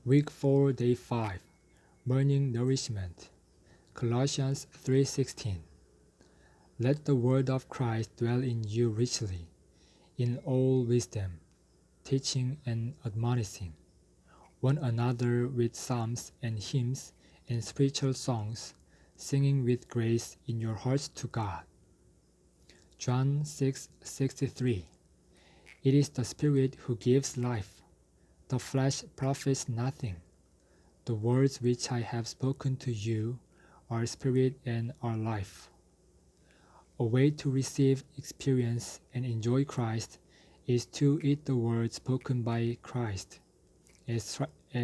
Week 4, Day 5. Morning Nourishment. Colossians 3:16. Let the word of Christ dwell in you richly, in all wisdom, teaching and admonishing one another with psalms and hymns and spiritual songs, singing with grace in your hearts to God. John 6:63. It is the Spirit who gives life. The flesh profits nothing. The words which I have spoken to you are spirit and are life. A way to receive, experience, and enjoy Christ is to eat the word spoken by Christ as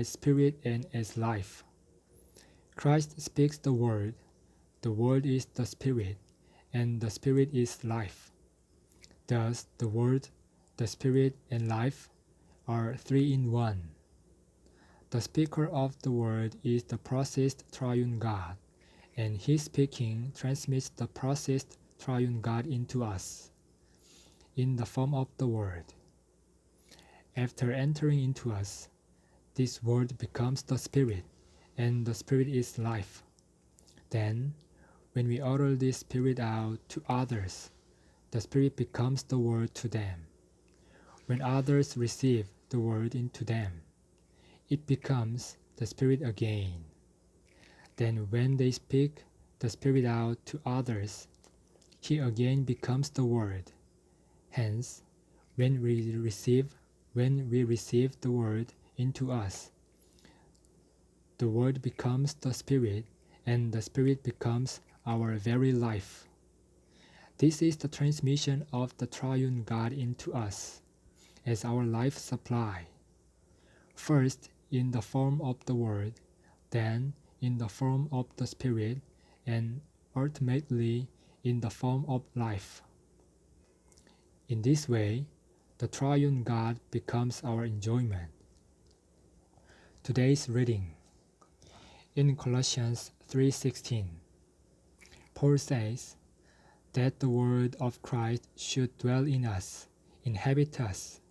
spirit and as life. Christ speaks the word is the spirit, and the spirit is life. Thus, the word, the spirit, and life are three in one. The speaker of the word is the processed triune God, and his speaking transmits the processed triune God into us in the form of the word. After entering into us, this word becomes the spirit, and the spirit is life. Then, when we utter this spirit out to others, the spirit becomes the word to them. When others receive the word into them, it becomes the spirit again. Then when they speak the spirit out to others, he again becomes the word. Hence, when we receive the word into us, the word becomes the spirit, and the spirit becomes our very life. This is the transmission of the triune God into us as our life supply. First in the form of the word, then in the form of the spirit, and ultimately in the form of life. In this way, the triune God becomes our enjoyment. Today's reading. In Colossians 3:16, Paul says that the word of Christ should dwell in us, inhabit us.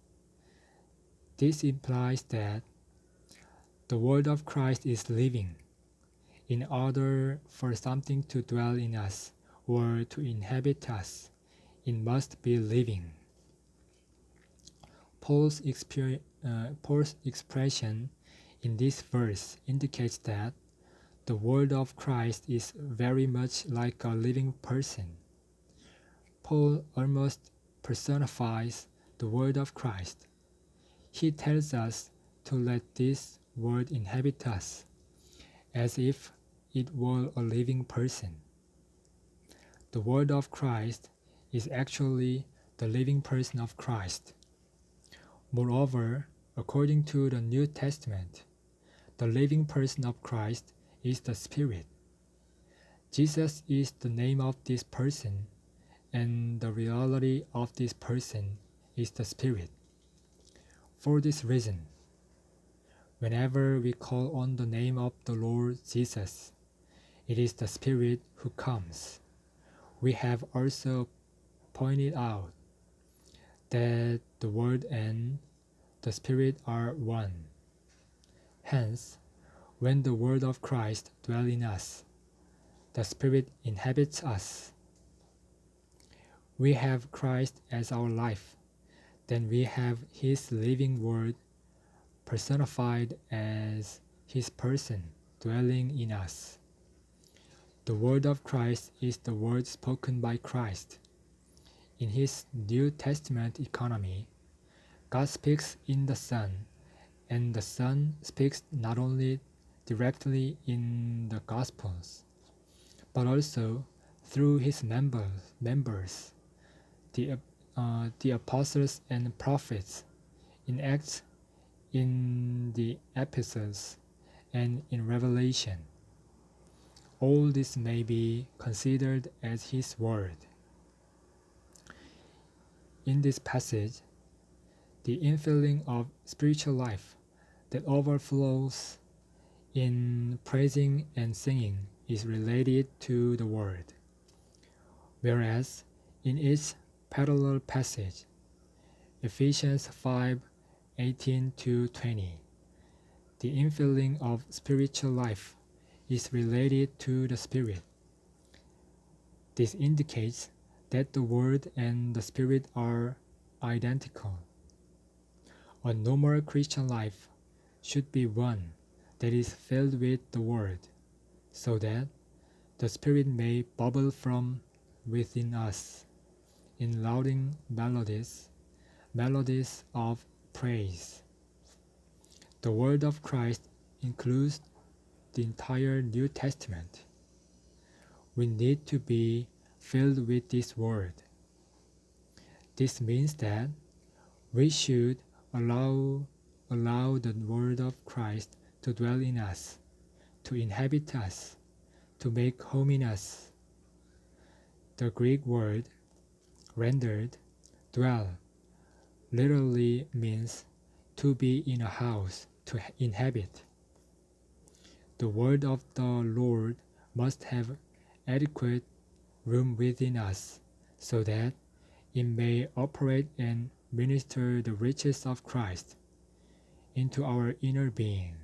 This implies that the word of Christ is living. In order for something to dwell in us or to inhabit us, it must be living. Paul's expression in this verse indicates that the word of Christ is very much like a living person. Paul almost personifies the word of Christ. He tells us to let this word inhabit us, as if it were a living person. The word of Christ is actually the living person of Christ. Moreover, according to the New Testament, the living person of Christ is the Spirit. Jesus is the name of this person, and the reality of this person is the Spirit. For this reason, whenever we call on the name of the Lord Jesus, it is the Spirit who comes. We have also pointed out that the Word and the Spirit are one. Hence, when the Word of Christ dwells in us, the Spirit inhabits us. We have Christ as our life, then we have His living Word personified as His person dwelling in us. The word of Christ is the word spoken by Christ. In His New Testament economy, God speaks in the Son, and the Son speaks not only directly in the Gospels, but also through His members, the apostles and prophets, in Acts, in the epistles, and in Revelation. All this may be considered as His word. In this passage, the infilling of spiritual life that overflows in praising and singing is related to the word, whereas in its parallel passage, Ephesians 5:18-20, The infilling of spiritual life is related to the Spirit. This indicates that the Word and the Spirit are identical. A normal Christian life should be one that is filled with the Word, so that the Spirit may bubble from within us in lauding melodies of praise. The Word of Christ includes the entire New Testament. We need to be filled with this Word. This means that we should allow the Word of Christ to dwell in us, to inhabit us, to make home in us. The Greek word rendered dwell literally means to be in a house, to inhabit. The word of the Lord must have adequate room within us so that it may operate and minister the riches of Christ into our inner being.